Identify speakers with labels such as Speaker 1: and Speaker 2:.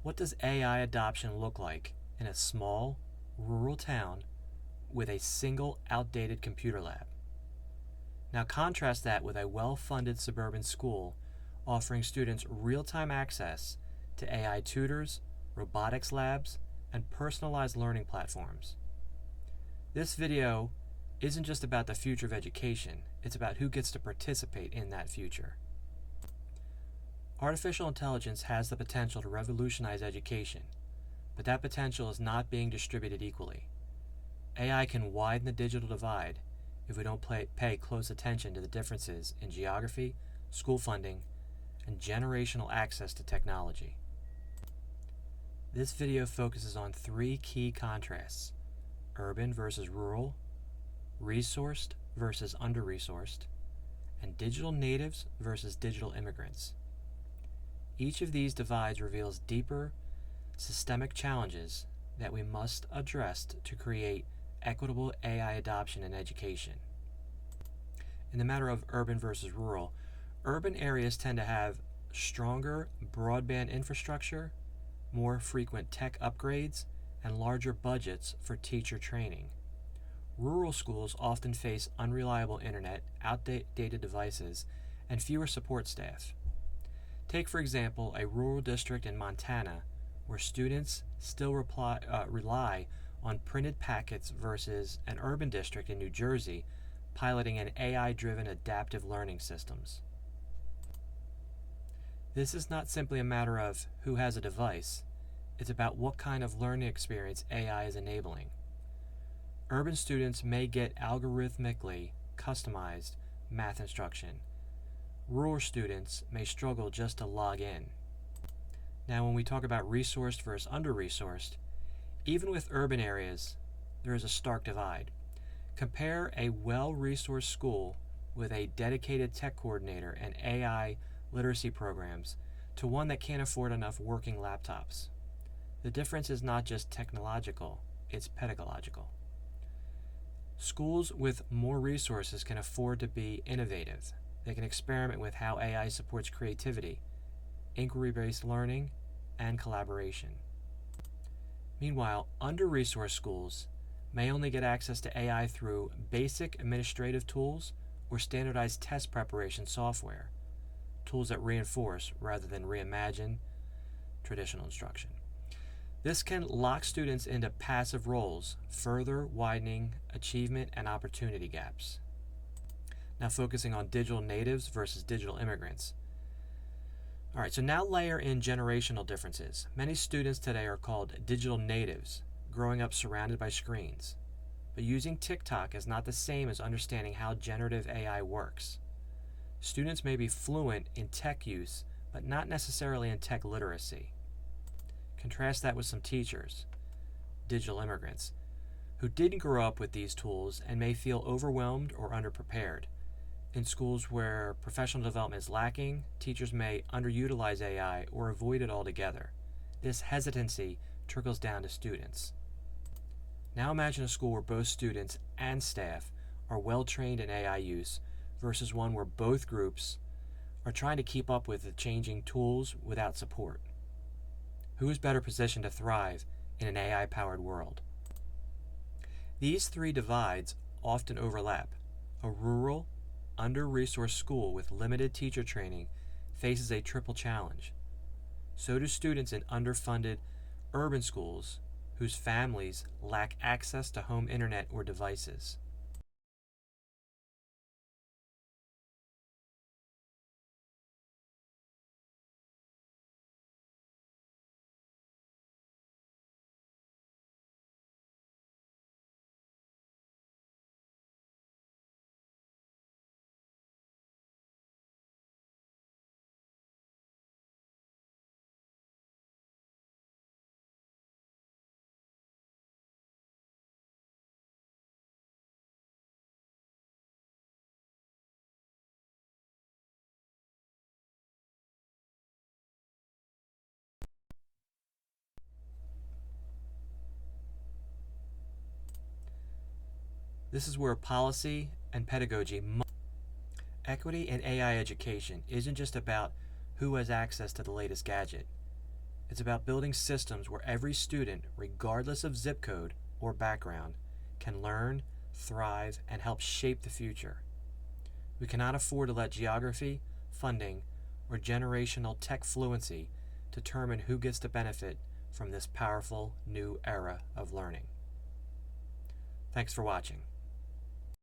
Speaker 1: What does AI adoption look like in a small, rural town with a single outdated computer lab? Now contrast that with a well-funded suburban school offering students real-time access to AI tutors, robotics labs, and personalized learning platforms. This video isn't just about the future of education, it's about who gets to participate in that future. Artificial intelligence has the potential to revolutionize education, but that potential is not being distributed equally. AI can widen the digital divide if we don't pay close attention to the differences in geography, school funding, and generational access to technology. This video focuses on three key contrasts: urban versus rural, resourced versus under-resourced, and digital natives versus digital immigrants. Each of these divides reveals deeper, systemic challenges that we must address to create equitable AI adoption in education. In the matter of urban versus rural, urban areas tend to have stronger broadband infrastructure, more frequent tech upgrades, and larger budgets for teacher training. Rural schools often face unreliable internet, outdated devices, and fewer support staff. Take, for example, a rural district in Montana where students still rely on printed packets versus an urban district in New Jersey piloting an AI-driven adaptive learning systems. This is not simply a matter of who has a device, it's about what kind of learning experience AI is enabling. Urban students may get algorithmically customized math instruction. Rural students may struggle just to log in. Now, when we talk about resourced versus under-resourced, even with urban areas, there is a stark divide. Compare a well-resourced school with a dedicated tech coordinator and AI literacy programs to one that can't afford enough working laptops. The difference is not just technological, it's pedagogical. Schools with more resources can afford to be innovative. They can experiment with how AI supports creativity, inquiry-based learning, and collaboration. Meanwhile, under-resourced schools may only get access to AI through basic administrative tools or standardized test preparation software, tools that reinforce rather than reimagine traditional instruction. This can lock students into passive roles, further widening achievement and opportunity gaps. Now focusing on digital natives versus digital immigrants. All right, so now layer in generational differences. Many students today are called digital natives, growing up surrounded by screens. But using TikTok is not the same as understanding how generative AI works. Students may be fluent in tech use, but not necessarily in tech literacy. Contrast that with some teachers, digital immigrants, who didn't grow up with these tools and may feel overwhelmed or underprepared. In schools where professional development is lacking, teachers may underutilize AI or avoid it altogether. This hesitancy trickles down to students. Now imagine a school where both students and staff are well trained in AI use versus one where both groups are trying to keep up with the changing tools without support. Who is better positioned to thrive in an AI-powered world? These three divides often overlap. A rural, under-resourced school with limited teacher training faces a triple challenge. So do students in underfunded urban schools whose families lack access to home internet or devices. This is where policy and pedagogy Equity in AI education isn't just about who has access to the latest gadget. It's about building systems where every student, regardless of zip code or background, can learn, thrive, and help shape the future. We cannot afford to let geography, funding, or generational tech fluency determine who gets to benefit from this powerful new era of learning. Thanks for watching.